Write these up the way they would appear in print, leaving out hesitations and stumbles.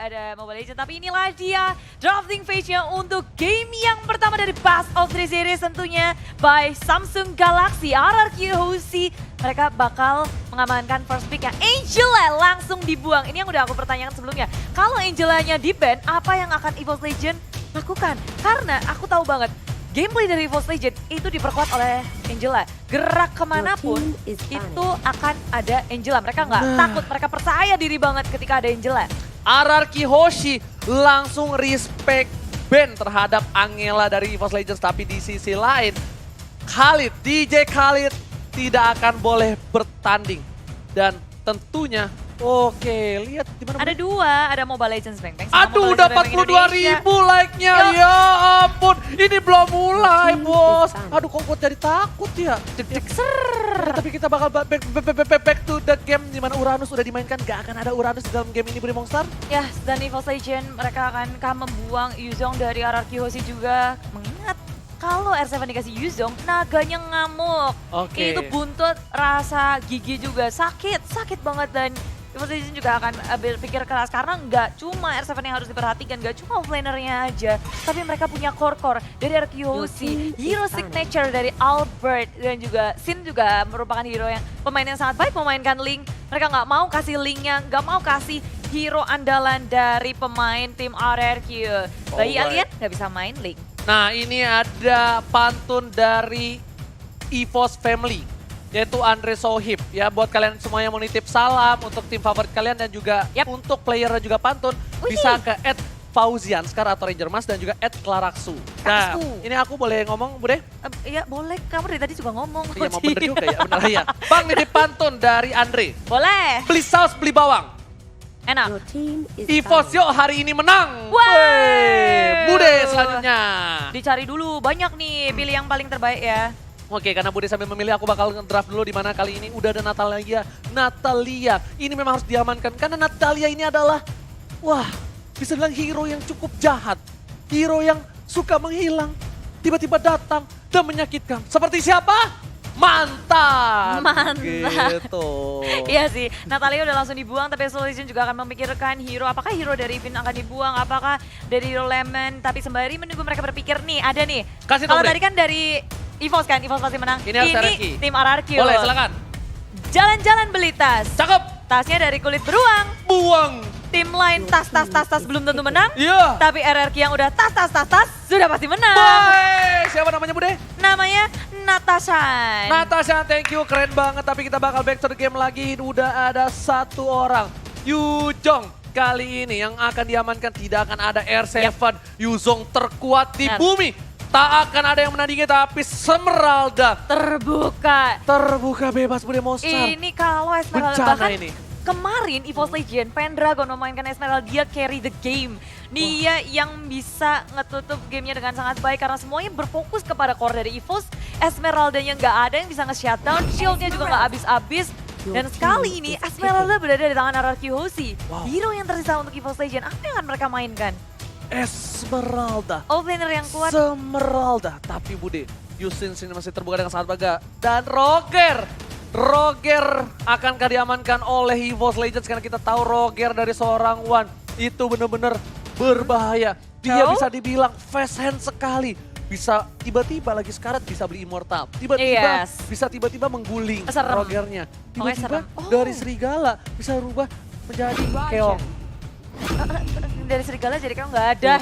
ada Mobile Legends. Tapi inilah dia drafting phase-nya untuk game yang pertama dari Best of 3 Series tentunya by Samsung Galaxy. RRQ Hoshi, mereka bakal mengamankan first pick yang Angela langsung dibuang. Ini yang udah aku pertanyakan sebelumnya. Kalau Angelanya di-ban, apa yang akan EVOS Legends lakukan? Karena aku tahu banget, gameplay dari EVOS Legends itu diperkuat oleh Angela. Gerak kemanapun itu akan ada Angela. Mereka nggak takut, mereka percaya diri banget ketika ada Angela. RRQ Hoshi langsung respect ban terhadap Angela dari EVOS Legends. Tapi di sisi lain, DJ Khalid tidak akan boleh bertanding. Dan tentunya, oke, lihat di mana. Ada dua, ada Mobile Legends Bang Bang. sama Aduh, Mobile udah Legends Bang 42.000 like-nya. Ya ampun, ini belum mulai, bos. Aduh, kok gue jadi takut ya. Deg-deg ser. Tapi kita bakal back to the game di mana Uranus udah dimainkan. Gak akan ada Uranus di dalam game ini, Budi Monster. Ya, dan EVOS Legends mereka akan membuang Yuzong dari RRQ Hoshi juga. Mengingat kalau R7 dikasih Yuzong, naganya ngamuk. Oke. Itu buntut, rasa gigi juga sakit banget. Dan EVOS Legends juga akan berpikir keras karena nggak cuma R7 yang harus diperhatikan, nggak cuma offlanernya aja, tapi mereka punya core dari RRQ Hoshi, hero signature dari Albert, dan juga Sin juga merupakan hero yang pemain yang sangat baik memainkan Link. Mereka nggak mau kasih Linknya, nggak mau kasih hero andalan dari pemain tim RRQ. Bayi Alien nggak bisa main Link. Nah, ini ada pantun dari EVOS Family, yaitu Andre Sohib. Ya, buat kalian semua yang mau nitip salam untuk tim favorit kalian dan juga untuk player dan juga pantun, bisa ke @Fauzianskar atau Ranger Mas dan juga @Klaraksu. Nah, ini aku boleh ngomong, Bude? Iya boleh, kamu dari tadi juga ngomong. Iya, mau bener juga ya, bener ya. Bang, nitip pantun dari Andre. Boleh. Beli saus, beli bawang. Enak. EVOS yuk hari ini menang. Wah. Bude selanjutnya. Dicari dulu, banyak nih, pilih yang paling terbaik ya. Oke, karena Bude sambil memilih, aku bakal draft dulu di mana kali ini udah ada Natalia. Ini memang harus diamankan karena Natalia ini adalah, wah, bisa bilang hero yang cukup jahat. Hero yang suka menghilang, tiba-tiba datang dan menyakitkan. Seperti siapa? Mantan. Gitu. Iya sih, Natalia udah langsung dibuang, tapi Solution juga akan memikirkan hero. Apakah hero dari Vin akan dibuang, apakah dari hero Lemon. Tapi sembari menunggu mereka berpikir nih, ada nih. Kasih kalau tahu, tadi kan dari EVOS kan, EVOS pasti menang. Ini harus RRQ. Tim RRQ. Boleh, silakan. Jalan-jalan beli tas. Cakep. Tasnya dari kulit beruang. Buang. Tim lain tas belum tentu menang. Iya. Tapi RRQ yang udah tas sudah pasti menang. Bye. Siapa namanya, Bude? Namanya Natasha. Natasha, thank you, keren banget. Tapi kita bakal back to the game lagi. Udah ada satu orang, Yuzong. Kali ini yang akan diamankan tidak akan ada R7. Yuzong terkuat di bumi. Tak akan ada yang menandingi, tapi Esmeralda terbuka bebas, Bude Monster. Ini kalau Esmeralda bencana bahkan ini. Kemarin EVOS Legends, Pendragon memainkan Esmeralda, dia carry the game. Dia yang bisa ngetutup gamenya dengan sangat baik karena semuanya berfokus kepada core dari EVOS. Esmeraldanya nggak ada yang bisa nge-shutdown, shieldnya juga nggak habis-habis. Dan sekali ini Esmeralda berada di tangan RRQ Hoshi. Hero yang tersisa untuk EVOS Legends, apa yang akan mereka mainkan? Esmeralda. Offlaner yang kuat. Esmeralda, tapi Bude, Yusin sini masih terbuka dengan sangat bagus. Dan Roger akankah diamankan oleh EVOS Legends karena kita tahu Roger dari seorang One itu benar-benar berbahaya. Dia bisa dibilang fast hand sekali. Bisa tiba-tiba lagi sekarat bisa beli immortal. Tiba-tiba bisa tiba-tiba mengguling Rogernya. Tiba-tiba dari serigala bisa rubah menjadi keong. Dari serigala jadi kamu nggak ada,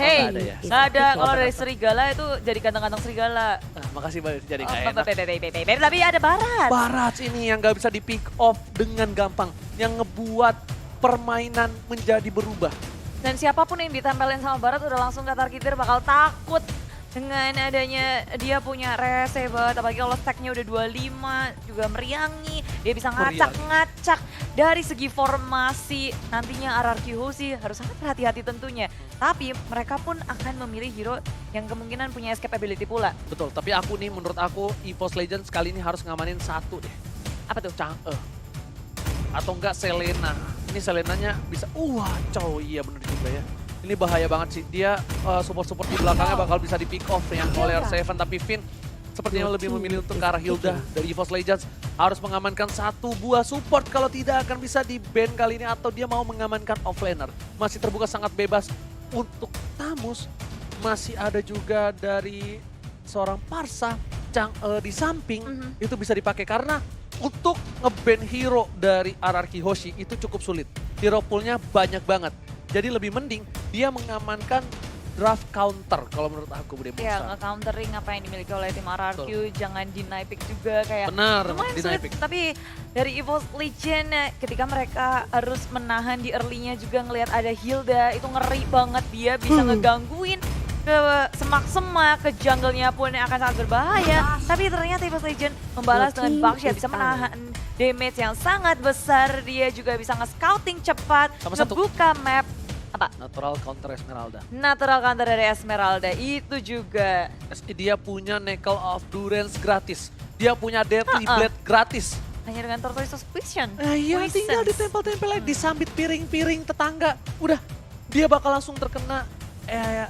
nggak ada. Kalau dari serigala itu jadi kantong-kantong serigala. Makasih banget jadi kayak enak. Tapi ada Barat. Barat ini yang nggak bisa di pick off dengan gampang, yang ngebuat permainan menjadi berubah. Dan siapapun yang ditempelin sama Barat udah langsung katar-kitir bakal takut dengan adanya dia punya rese banget. Apalagi kalau stacknya udah 25 juga meriangi. Dia bisa ngacak-ngacak dari segi formasi. Nantinya RRQ Hoshi harus sangat berhati-hati tentunya. Tapi mereka pun akan memilih hero yang kemungkinan punya escape ability pula. Betul, tapi menurut aku EVOS Legends kali ini harus ngamanin satu deh. Apa tuh? Chang'e. Atau enggak Selena. Ini Selenanya bisa, iya bener juga ya. Ini bahaya banget sih, dia support-support di belakangnya bakal bisa di pick off ya oleh R7, tapi Vin sepertinya lebih memilih untuk ke arah Hilda dari EVOS Legends. Harus mengamankan satu buah support, kalau tidak akan bisa di-ban kali ini, atau dia mau mengamankan offlaner. Masih terbuka sangat bebas untuk Tamus. Masih ada juga dari seorang Parsa di samping, itu bisa dipakai karena untuk nge-ban hero dari RRQ Hoshi itu cukup sulit. Hero poolnya banyak banget. Jadi lebih mending dia mengamankan draft counter kalau menurut aku Bude Iya, Monster. nge-countering apa yang dimiliki oleh tim RRQ, jangan deny pick juga kayak Benar, lumayan deny sulit. pick. Tapi dari EVOS Legend ketika mereka harus menahan di early-nya juga ngelihat ada Hilda, itu ngeri banget, dia bisa ngegangguin ke semak-semak, ke jungle-nya pun yang akan sangat berbahaya. Tapi ternyata EVOS Legend membalas dengan Buckshot, bisa menahan damage yang sangat besar. Dia juga bisa nge-scouting cepat, Sama satu. ngebuka map. Apa? Natural counter Esmeralda. Natural counter dari Esmeralda itu juga. Dia punya Nickel of Durance gratis. Dia punya Deadly Blade gratis. Hanya dengan Tortoise Suspicion. Iya, Poisons. tinggal ditempel-tempel lagi, disambit piring-piring tetangga. Udah, dia bakal langsung terkena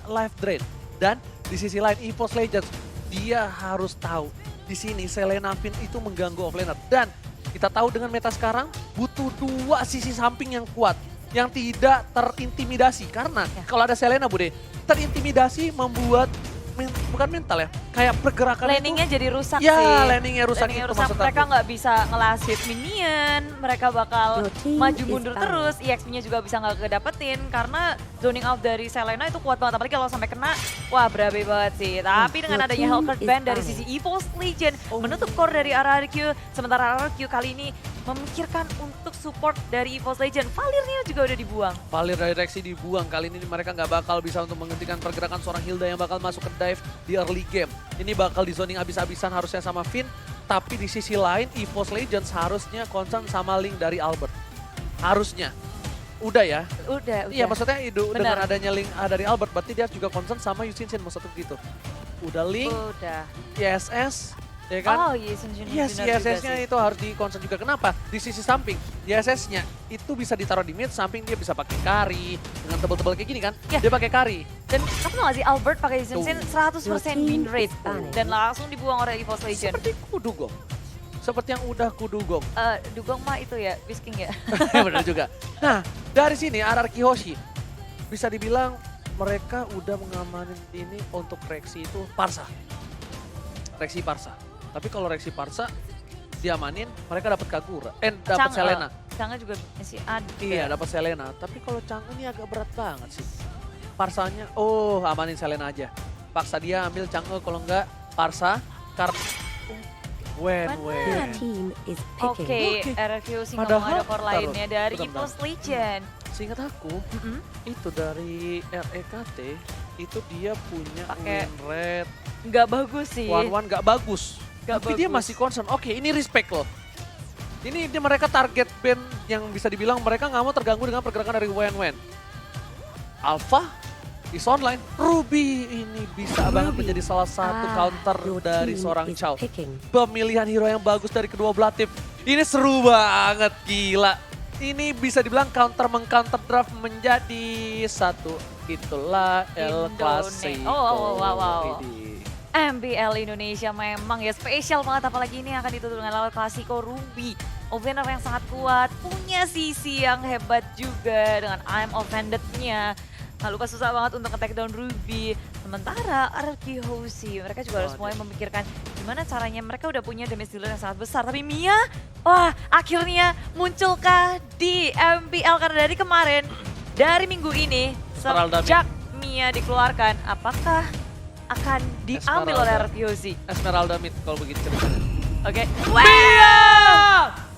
life drain. Dan di sisi lain EVOS Legends, dia harus tahu di sini Selena Fin itu mengganggu offlaner. Dan kita tahu dengan meta sekarang butuh dua sisi samping yang kuat, yang tidak terintimidasi. Karena kalau ada Selena Bude, terintimidasi membuat bukan mental ya, kayak pergerakan Landingnya jadi rusak ya, sih. landingnya rusak Landingnya itu rusak, maksud mereka aku. nggak bisa ngelasit minion, mereka bakal Your team maju is mundur banned. terus, EXP-nya juga bisa nggak kedapetin karena zoning out dari Selena itu kuat banget, apalagi kalau sampai kena, wah berabe banget sih. Tapi dengan Your adanya team Hellcurt is Band dari banned. sisi EVOS Legend menutup core dari RRQ, sementara RRQ kali ini memikirkan untuk support dari EVOS Legend. Valirnya juga udah dibuang. Valir dari Rexy dibuang, kali ini mereka nggak bakal bisa untuk menghentikan pergerakan seorang Hilda yang bakal masuk ke dive di early game. Ini bakal di zoning abis-abisan harusnya sama Finn, tapi di sisi lain EVOS Legends harusnya concern sama Link dari Albert. Harusnya. Udah ya? Udah. Iya maksudnya dengan Benar. adanya Link dari Albert, berarti dia juga concern sama Yu Xin maksudnya gitu. Udah Link, Udah. YSS, ya kan? Oh iya, Yes, YSS-nya itu harus di-concern juga. Kenapa? Di sisi samping, YSS-nya itu bisa ditaruh di mid, samping dia bisa pakai carry. Dengan tebal-tebal kayak gini kan, Ya. dia pakai carry. Dan kamu tau gak sih Albert pakai Sin 100% Your win team rate is banned. dan langsung dibuang oleh EVOS Legend. Seperti kudugong. Seperti yang udah kudugong. Dugong mah itu ya, Whisking ya. Benar juga. Nah, dari sini RRQ Hoshi bisa dibilang mereka udah mengamanin ini untuk Rexy itu Parsa. Rexy Parsa. Tapi kalau Rexy Parsa diamanin, mereka dapat Kagura. Dapat Selena. Chang'e juga masih ada. Iya, dapat Selena. Tapi kalau Chang'e ini agak berat banget sih. Parsanya, amanin Selena aja. Paksa dia ambil Chang'e, kalau enggak Parsa, karena Benar. Your team is Oke, picking. RRQ sih nggak Padahal, mau ada core lainnya dari bentar. EVOS Legend. seingat aku, Mm-mm. itu dari REKT, itu dia punya Pakai- win rate Nggak bagus sih. one gak bagus. Nggak Tapi dia bagus. masih concern. Oke, ini respect loh. Ini dia mereka target band yang bisa dibilang mereka nggak mau terganggu dengan pergerakan dari Wen. Alpha is online. Ruby ini bisa banget Ruby. menjadi salah satu counter Your dari team seorang is Chow. picking. Pemilihan hero yang bagus dari kedua belah tim. Ini seru banget, gila. Ini bisa dibilang counter meng-counter draft menjadi satu. Itulah El Indone. Clasico. Wow. Ini. MPL Indonesia memang ya spesial banget, apalagi ini akan ditutup dengan lawan Klasiko Ruby. Offlaner yang sangat kuat, punya sisi yang hebat juga dengan I'm Offended-nya. Nggak lupa susah banget untuk nge-take down Ruby. Sementara RRQ Hoshi, mereka juga harus mulai memikirkan gimana caranya, mereka udah punya damage dealer yang sangat besar. Tapi Mia, wah akhirnya munculkah di MPL karena dari kemarin, dari minggu ini, Esmeralda sejak Mia dikeluarkan, apakah akan diambil oleh Esmeralda. RRQ Hoshi? Esmeralda mid kalau begitu ceritanya. Oke.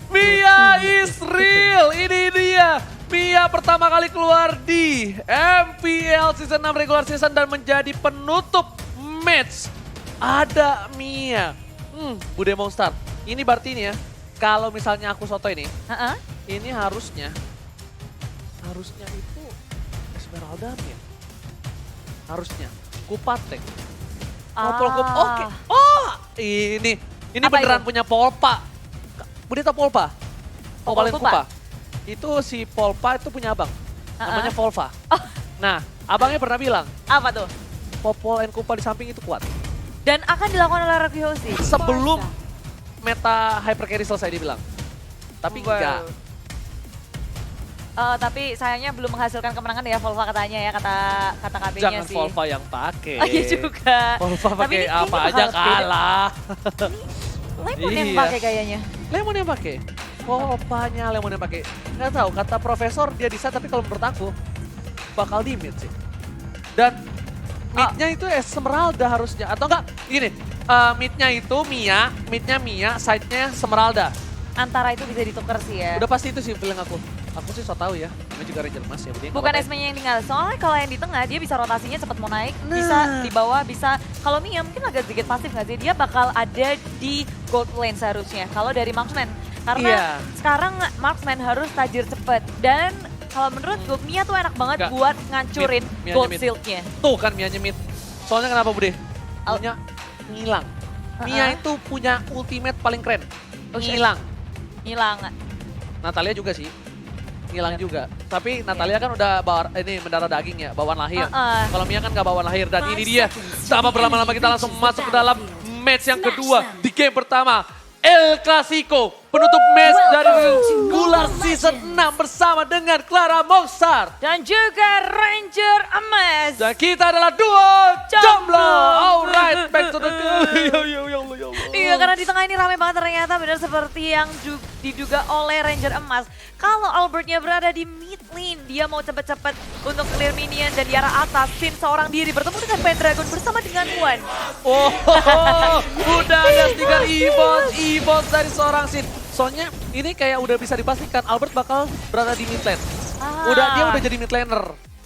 Mia is real. Ini dia. Mia pertama kali keluar di MPL Season 6 regular season dan menjadi penutup match. Ada Mia. Bude Monster. Ini berarti ini ya, kalau misalnya aku soto ini harusnya itu Esmeralda mid. Harusnya. Kupatek. Oke. Oh, ini Apa beneran itu? punya Polpa. Bude tau Polpa? Popol Popalen Kupa? Kupa. Itu si Polpa itu punya abang. Namanya Volva. Oh. Nah, abangnya pernah bilang, Apa tuh? Popol and Kupa di samping itu kuat. Dan akan dilakukan oleh Ryosi. Sebelum meta hyper carry selesai dia bilang. Tapi Wow. enggak. Tapi sayangnya belum menghasilkan kemenangan ya Volva katanya ya, kata KB-nya Jangan sih. Volva yang pakai. Oh iya juga. Volva Tapi pakai ini apa kayaknya aja bakal beda. kalah. Lemon yang Iya. pakai kayaknya. Lemon yang pakai. Volvanya Lemon yang pakai. Nggak tahu, kata profesor dia bisa, tapi kalau menurut aku bakal di mid sih. Dan midnya itu Esmeralda harusnya. Atau enggak, gini. Midnya itu midnya Mia, side-nya Esmeralda. Antara itu bisa ditukar sih ya. Udah pasti itu sih feeling aku. Aku sih so tahu ya. Namanya juga Ranger Mas ya. Dia nggak Bukan apa-apa. Esme-nya yang tinggal. Soalnya kalau yang di tengah dia bisa rotasinya cepat mau naik, Nah. bisa di bawah, bisa. Kalau Mia mungkin agak sedikit pasif nggak sih? Dia bakal ada di gold lane seharusnya. Kalau dari Marksman. Karena Iya. sekarang Marksman harus tajir cepet. Dan kalau menurutku Mia tuh enak banget Nggak. buat ngancurin Mianya gold mid. shield-nya. Tuh kan Mia mid. Soalnya kenapa Bude? Punya ngilang. Mia Uh-uh. itu punya ultimate paling keren. Oh, shit. Ngilang. Hilang. Natalia juga sih. Ngilang juga. Tapi Natalia kan udah mendarah daging ya, bawaan lahir. Kalau Mia kan nggak bawaan lahir. Dan ini dia, tanpa berlama-lama kita langsung masuk ke dalam match yang kedua di game pertama. El Clasico, penutup match dari regular season 6 bersama dengan Clara Mongsar. Dan juga Ranger Emas. Dan kita adalah duo jomblo. Jomblo. Alright, back to the game. Ya Allah, ya Allah. Iya, karena di tengah ini ramai banget ternyata, benar seperti yang diduga oleh Ranger Emas. Kalau Albertnya berada di mid lane, dia mau cepet-cepet untuk clear minion dan di arah atas. Finn seorang diri bertemu dengan Pendragon bersama dengan Wan. Oh, udah ada 3 e-boss dari seorang Sin. Soalnya ini kayak udah bisa dipastikan Albert bakal berada di mid lane. Dia udah jadi mid laner.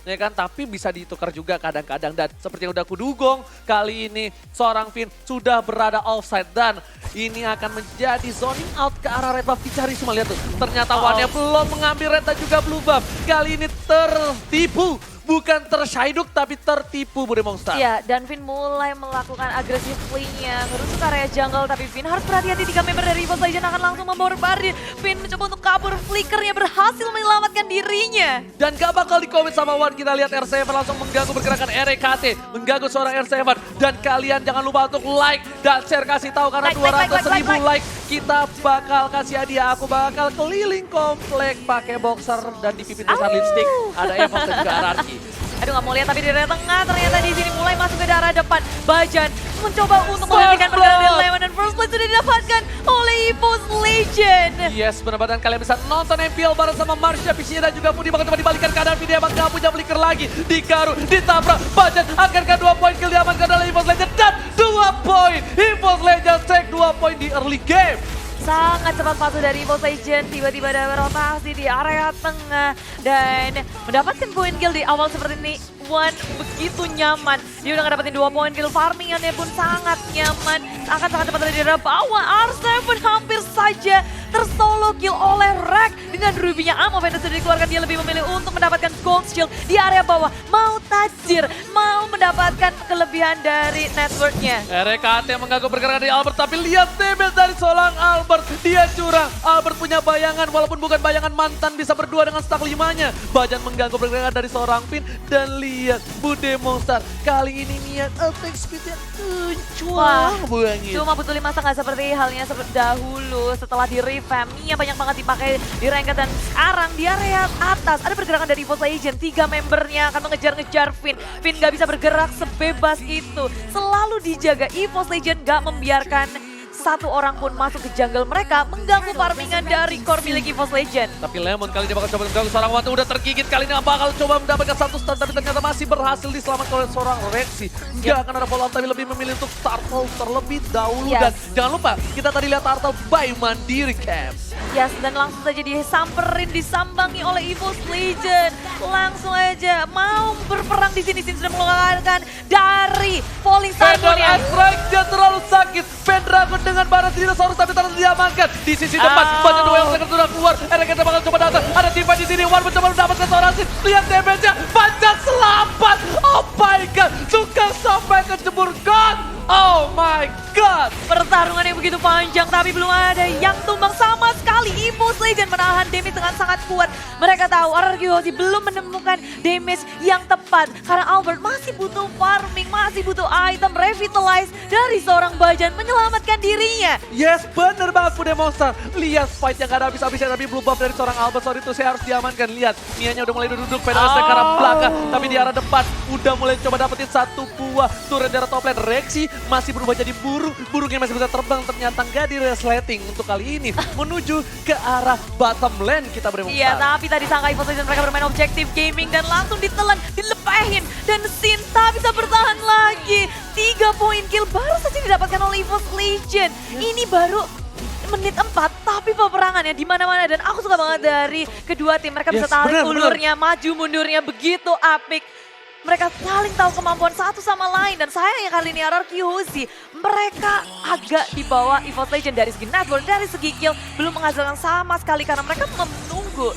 Ya kan, tapi bisa ditukar juga kadang-kadang. Dan seperti yang udah kudugong, kali ini seorang Finn sudah berada offside. Dan ini akan menjadi zoning out ke arah red buff. Dicari semua, lihat tuh. Ternyata Wan-nya belum mengambil red dan juga blue buff. Kali ini tertipu. Bukan tershyduk tapi tertipu Bude Monster. Iya, dan Finn mulai melakukan agresif play-nya. Merusuk area jungle, tapi Finn harus berhati-hati. 3 member dari EVOS Legends akan langsung membawa barrier. Finn mencoba untuk kabur, flickernya berhasil menyelamatkan dirinya. Dan gak bakal di-commit sama Wan. Kita lihat R7 langsung mengganggu pergerakan RKT. Mengganggu seorang R7. Dan kalian jangan lupa untuk like dan share. Kasih tahu karena Like, 200.000 like. Kita bakal kasih hadiah. Aku bakal keliling komplek pakai boxer dan dipimpin besar lipstick. Ada Evos dan juga Ararki. Aduh, nggak mau lihat, tapi di area tengah ternyata di sini mulai masuk ke daerah depan. Bajan mencoba untuk menghentikan pergerakan dari Lemon, dan first blood sudah didapatkan oleh EVOS Legend. Yes, benar-benar kalian bisa nonton MPL bareng sama Marsha, Piscina dan juga Budi. Bakal coba dibalikan keadaan video emang gak punya flicker lagi. Dikaru, ditabrak, Bajan akhirnya 2 poin kill diamankan oleh EVOS Legend. Dan 2 poin, EVOS Legend take 2 poin di early game. Sangat cepat masuk dari EVOS Legend, tiba-tiba ada rotasi di area tengah dan mendapatkan poin kill di awal seperti ini. Wan begitu nyaman, dia udah ngedapetin 2 poin kill, farmingannya pun sangat nyaman. Akan sangat cepat dari daerah bawah, R7 hampir saja tersolo kill oleh Rek. Dengan rubinya ammo Venus sudah dikeluarkan, dia lebih memilih untuk mendapatkan gold shield di area bawah. Mau tajir, mau mendapatkan kelebihan dari networknya. RKT mengganggu pergerakan dari Albert, tapi lihat damage dari seorang Albert. Dia curang, Albert punya bayangan, walaupun bukan bayangan mantan, bisa berdua dengan stack 5-nya. Bajan mengganggu pergerakan dari seorang Finn, dan lihat Bude Monster. Kali ini niat attack speednya Wah, banget. cuma butuh 5 setengah seperti halnya seperti dahulu setelah di revamp. Mia banyak banget dipakai di ranked dan sekarang di area atas ada pergerakan dari EVOS Legend. 3 membernya akan mengejar-ngejar Finn. Finn gak bisa bergerak sebebas itu. Selalu dijaga, EVOS Legend gak membiarkan satu orang pun masuk ke jungle mereka, mengganggu farmingan dari core milik EVOS Legend. Tapi Lemon kali ini bakal coba mengganggu seorang Watu, udah tergigit. Kali ini bakal coba mendapatkan satu stun, tapi ternyata masih berhasil diselamatkan oleh seorang Rexy. Gak akan ada follow up, tapi lebih memilih untuk Turtle terlebih dahulu. Yes. Dan jangan lupa, kita tadi lihat Turtle by Mandiri Camp. Yes, dan langsung saja disamperin, disambangi oleh EVOS Legend. Langsung aja mau berperang di sini. Sin sudah mengeluarkan dari Falling Fender Sunnya. Strike dia terlalu sakit. Pendragon dengan barat dinosaurus tapi terlalu diamankan. Di sisi depan, banyak dua yang sudah keluar. RKT bakal coba datang. Ada tiba di sini. Wan mencoba mendapatkan seorang Sin. Lihat damage-nya. Bajan selamat. Oh my god. Suka sampai ke jemur god. Oh my god. Pertarungan yang begitu panjang tapi belum ada yang tumbang sama sekali. kembali EVOS Legend menahan damage dengan sangat kuat. Mereka tahu RRQ Hoshi belum menemukan damage yang tepat. Karena Albert masih butuh farming, masih butuh item revitalize dari seorang Bajan menyelamatkan dirinya. Yes, bener banget Bude Monster. Lihat fight yang gak ada habis-habisnya, tapi blue buff dari seorang Albert. Sorry itu saya harus diamankan. Lihat, Mianya udah mulai duduk, pedalnya ke arah belakang. Tapi di arah depan udah mulai coba dapetin satu buah turret dari top lane. Rexy masih berubah jadi burung. Burungnya masih bisa terbang, ternyata nggak di resleting untuk kali ini. Menuju ke arah bottom lane kita Bude Monster. Iya, tapi tadi sangka EVOS Legend mereka bermain objektif gaming dan langsung ditelan, dilepahin. Dan Sinta bisa bertahan lagi. 3 poin kill baru saja didapatkan oleh EVOS Legend. Ini baru menit 4, tapi peperangannya di mana-mana dan aku suka banget dari kedua tim. Mereka bisa tarik ulurnya, maju mundurnya begitu apik. Mereka saling tahu kemampuan satu sama lain dan sayangnya kali ini RRQ Hoshi mereka agak di bawah EVOS Legend dari segi network, dari segi kill belum menghasilkan sama sekali karena mereka menunggu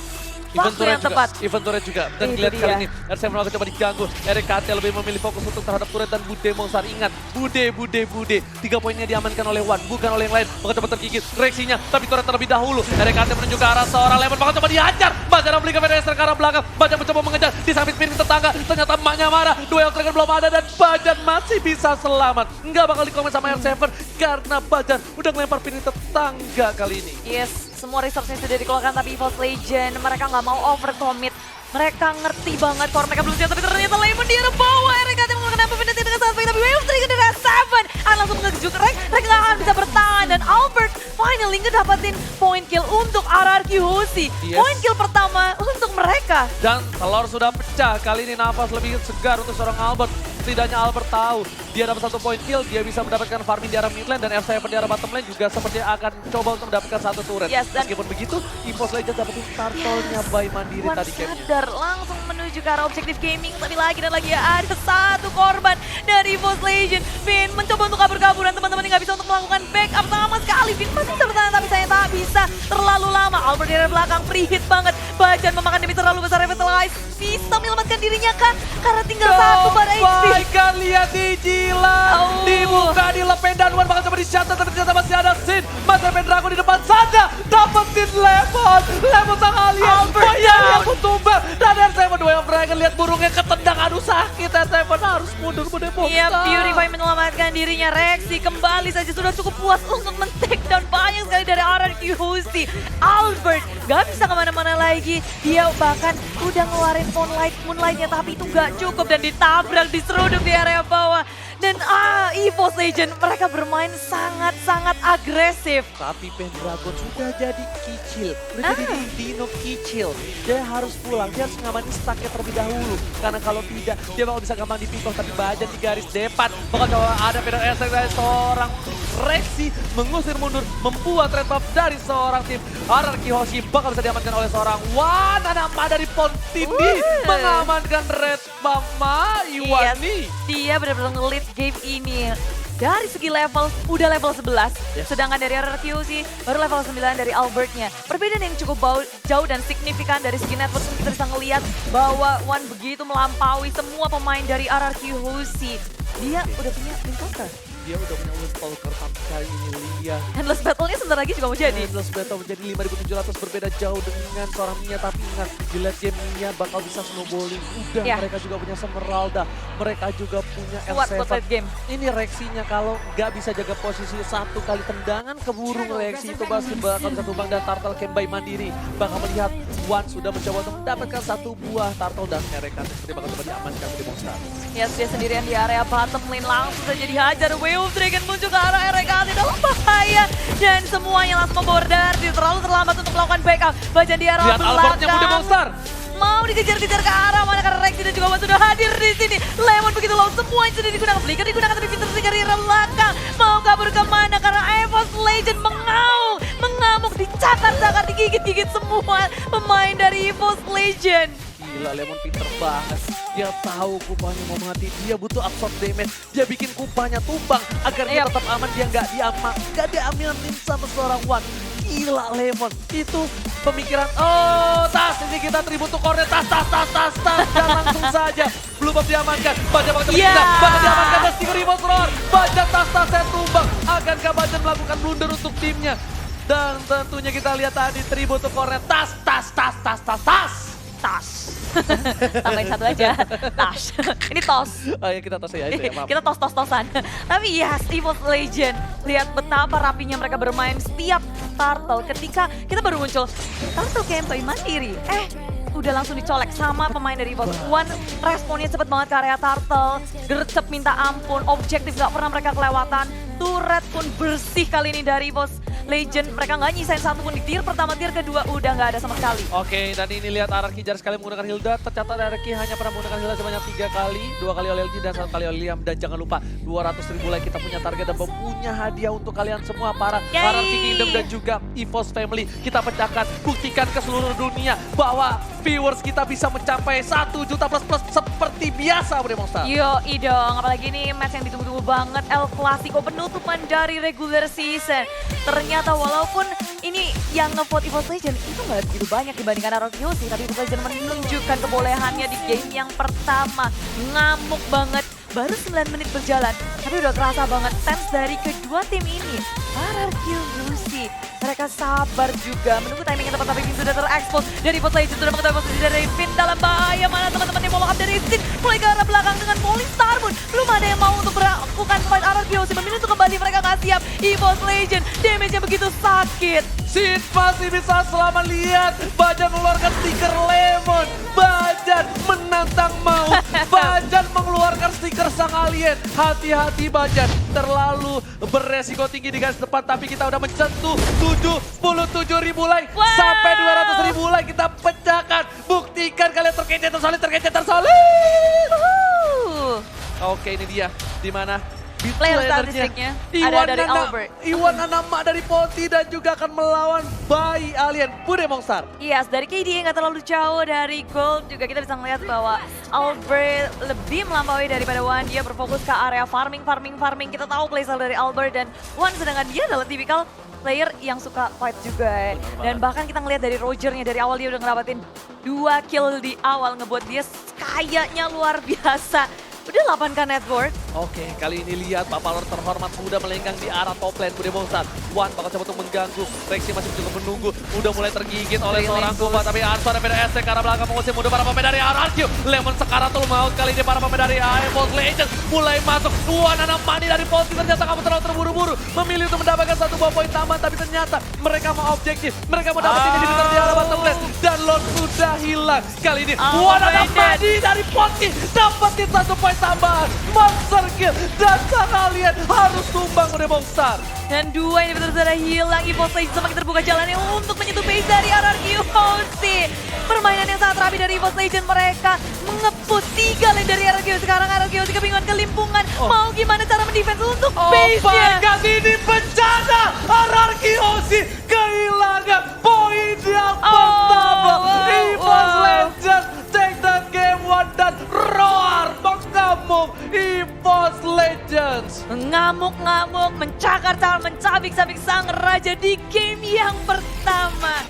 waktu yang tepat. Event turret juga. Dan Itu lihat kali dia. ini RCM Ronaldo coba diganggu. RKT lebih memilih fokus untuk terhadap turret dan Bude Monster. Ingat, Bude. 3 poinnya diamankan oleh Wan, bukan oleh yang lain. Maka coba tergigit Rexinya, tapi turret terlebih dahulu. RKT menuju ke arah seorang Lemon, maka coba dihajar. Bajan membeli ke Federer ke arah belakang. Bajan mencoba mengejar di samping piring tetangga. Ternyata emaknya marah. Duel Dragon belum ada dan Bajan masih bisa selamat. Nggak bakal dikomen sama R7 karena Bajan udah ngelempar piring tetangga kali ini. Yes, semua resource-nya sudah dikeluarkan tapi EVOS Legend mereka nggak mau overcommit. Mereka ngerti banget kalau mereka belum siap, tapi ternyata Lemon di arah bawah. RKT mengeluarkan Infinity dengan sangat baik, tapi Wave Trigger dari R7 akan langsung mengejuk Rex. Rex nggak akan bisa bertahan dan Albert finally ngedapatin point kill untuk RRQ Hoshi. Yes. Point kill pertama untuk mereka. Dan telur sudah pecah, kali ini nafas lebih segar untuk seorang Albert. Setidaknya Albert tahu dia dapat 1 point kill, dia bisa mendapatkan farming di arah mid lane dan R7 di arah bottom lane juga seperti akan coba untuk mendapatkan 1 turret. Yes, dan meskipun begitu, EVOS Legends dapetin turtle-nya by Mandiri Wan tadi camp-nya. sadar langsung menuju ke arah objektif gaming, tapi lagi dan lagi ada satu korban dari EVOS Legend. Vin mencoba untuk kabur-kabur dan teman-teman nggak bisa untuk melakukan backup sama sekali. Vin masih bertahan tapi saya tak bisa terlalu lama. Albert di arah belakang free hit banget. Bajan memakan demi terlalu besar revitalize. Bisa menyelamatkan dirinya kah? Karena tinggal satu pada HP. Kan lihat dijilat, dibuka, dilepen dan Wan bakal coba di-shutdown tapi ternyata masih ada Sin. Mas Repen Dragon di depan saja, dapetin Lemon. Lemon sang alien, yang tumbang. Dan R7 Way of Dragon, lihat burungnya ketendang, aduh sakit. R7 harus mundur Bude Monster. Iya, Purify menyelamatkan dirinya. Rexy kembali saja sudah cukup puas untuk men-take down banyak sekali dari RRQ Hoshi. Albert gak bisa kemana-mana lagi. Dia bahkan udah ngeluarin Moonlight-nya tapi itu gak cukup dan ditabrak, diseruduk di area bawah. Dan EVOS Legend mereka bermain sangat-sangat agresif. Tapi Pendragon sudah jadi kicil, udah jadi Dino kicil. Dia harus pulang, dia harus ngamanin stacknya terlebih dahulu. Karena kalau tidak, dia bakal bisa gampang dipikok. Tapi Bajan di garis depan, bakal coba ada pedal esek dari seorang Rexy mengusir mundur, membuat red buff dari seorang tim RRQ Hoshi. Bakal bisa diamankan oleh seorang Wan. Ada Ma dari Pontindi mengamankan red buff Iwani. Dia benar-benar nge-lead game ini. Dari segi level, udah level 11. Sedangkan dari RRQ sih, baru level 9 dari Albertnya. Perbedaan yang cukup jauh dan signifikan dari segi network. Kita bisa ngeliat bahwa Wan begitu melampaui semua pemain dari RRQ Hoshi. Dia udah punya Mincounter. Dia udah punya Windtalker tapi kali ini lihat. Endless Battle-nya sebentar lagi juga mau jadi. Endless Battle menjadi 5.700 berbeda jauh dengan seorang Mia. Tapi ingat, di late game Mia bakal bisa snowballing. Udah, mereka juga punya Semeralda. Mereka juga punya Kuat buat R7. late game. Ini Rexinya kalau nggak bisa jaga posisi satu kali tendangan ke burung Rexy itu pasti bakal bisa tumbang. Dan Turtle Camp by Mandiri bakal melihat Wan sudah mencoba untuk mendapatkan 1 buah Turtle dan mereka seperti bakal coba diamankan di Monster. Ya, dia sendirian di area bottom lane langsung saja dihajar. Wave Dragon muncul ke arah RKT dalam bahaya. Dan semuanya langsung memborder. Dia terlalu terlambat untuk melakukan backup. Bajan di arah Lihat belakang. Albertnya Bude Monster. Mau dikejar-kejar ke arah mana karena Rexy dan juga Wan sudah hadir di sini. Lemon begitu low, semua yang sudah digunakan. Flicker digunakan tapi Peter Trigger di arah belakang. Mau kabur kemana karena EVOS Legend mengamuk, dicakar-cakar, digigit-gigit semua pemain dari EVOS Legend. Gila, Lemon pinter banget. Dia tahu kupanya mau mati, dia butuh absorb damage. Dia bikin kupanya tumbang agar dia tetap aman, dia nggak diaminin sama seorang Wan. Gila Lemon, itu pemikiran, oh tas ini kita tribut untuk kornet, tas, dan langsung saja. Blue buff diamankan, Bajan bakal coba Bajan diamankan, dan Stinger Remote Roar. Bajan tas saya tumbang, akankah Bajan melakukan blunder untuk timnya? Dan tentunya kita lihat tadi tribute to core tas. Tambahin satu aja, tas. Ini tos. Oh ya kita tos ya itu ya, maaf. Kita tos-tosan. Tapi yes, EVOS Legend. Lihat betapa rapinya mereka bermain setiap turtle. Ketika kita baru muncul, turtle campaign mandiri. Udah langsung dicolek sama pemain dari EVOS One. Responnya cepet banget ke area turtle. Gercep minta ampun, objektif gak pernah mereka kelewatan. Turret pun bersih kali ini dari EVOS Legend. Mereka nggak nyisain satu pun di tier pertama, tier kedua udah nggak ada sama sekali. Oke, dan ini lihat Ararki jar sekali menggunakan Hilda. Tercatat Ararki hanya pernah menggunakan Hilda sebanyak 3 kali. 2 kali oleh LG dan 1 kali oleh Liam. Dan jangan lupa 200.000 like kita punya target dan punya hadiah untuk kalian semua para Yay! Ararki Kingdom dan juga EVOS Family. Kita pecahkan, buktikan ke seluruh dunia bahwa viewers kita bisa mencapai 1 juta plus seperti biasa Monster. Yo dong, apalagi ini match yang ditunggu-tunggu banget, El Clasico penutupan dari regular season. Ternyata walaupun ini yang ngevote EVOS Legend itu nggak begitu banyak dibandingkan RRQ sih, tapi EVOS Legend menunjukkan kebolehannya di game yang pertama. Ngamuk banget, baru 9 menit berjalan, tapi udah kerasa banget tense dari kedua tim ini. RRQ Lucy, mereka sabar juga menunggu timing yang tepat, tapi Vin sudah terekspos dari EVOS Legend, sudah mengetahui posisi dari Vin dalam bahaya. Mana teman-teman yang follow up dari Zin, mulai ke arah belakang dengan Falling Star pun belum ada yang mau untuk melakukan fight. RRQ Lucy memilih untuk kembali, mereka nggak siap. EVOS Legend damage-nya begitu sakit. Sid masih bisa selamat, lihat Bajan mengeluarkan stiker lemon. Bajan menantang maut. Bajan mengeluarkan stiker sang alien. Hati-hati Bajan, terlalu beresiko tinggi di garis depan, tapi kita udah mencentuh 77.000 like. Wow. Sampai 200.000 like kita pecahkan. Buktikan kalian terkece tersolid. Woohoo. Oke, ini dia di mana Player statistiknya ada dari Albert. Iwan Anama dari Ponti dan juga akan melawan Bayi Alien Bude Monster. Yes, dari KD nggak terlalu jauh dari Gold juga kita bisa melihat bahwa Albert lebih melampaui daripada Wan. Dia berfokus ke area farming. Kita tahu playstyle dari Albert dan Wan, sedangkan dia adalah tipikal player yang suka fight juga ya. Dan bahkan kita ngelihat dari Rogernya, dari awal dia udah ngerapatin 2 kill di awal, ngebuat dia kayaknya luar biasa. Udah 8k net worth. Oke, kali ini lihat Pak Palor terhormat sudah melenggang di arah top lane Bude Monster. Wan bakal coba untuk mengganggu. Rexy masih cukup menunggu. Udah mulai tergigit oleh seorang Kuba, tapi Arthur dari PDSC ke arah belakang mengusir mudah para pemain dari RRQ. Lemon sekarang tuh maut kali ini para pemain dari EVOS Legends mulai masuk. Wan anak mani dari Ponti, ternyata kamu terlalu terburu-buru. Memilih untuk mendapatkan 1 buah poin tambahan, tapi ternyata mereka mau objektif. Mereka mau dapetin ini di arah bottom lane. Dan Lord sudah hilang. Kali ini Wan anak mani dari Ponti dapetin 1 poin tambahan. Monster kill dan sang alien harus tumbang Bude Monster. Dan 2 ini betul-betul hilang. EVOS Legends semakin terbuka jalannya untuk menyentuh base dari RRQ Hosti. Permainan yang sangat rapi dari EVOS Legends, mereka mengeput 3 lane dari RRQ. Sekarang RRQ Hosti kebingungan kelimpungan. Mau gimana cara mendefense untuk base-nya. Oh my god, ini bencana. RRQ Hosti kehilangan poin yang pertama. EVOS Legends take the game 1 dan roar mengamuk EVOS Legends. Mengamuk-ngamuk, mencakar-cakar, mencabik-cabik sang raja di game yang pertama.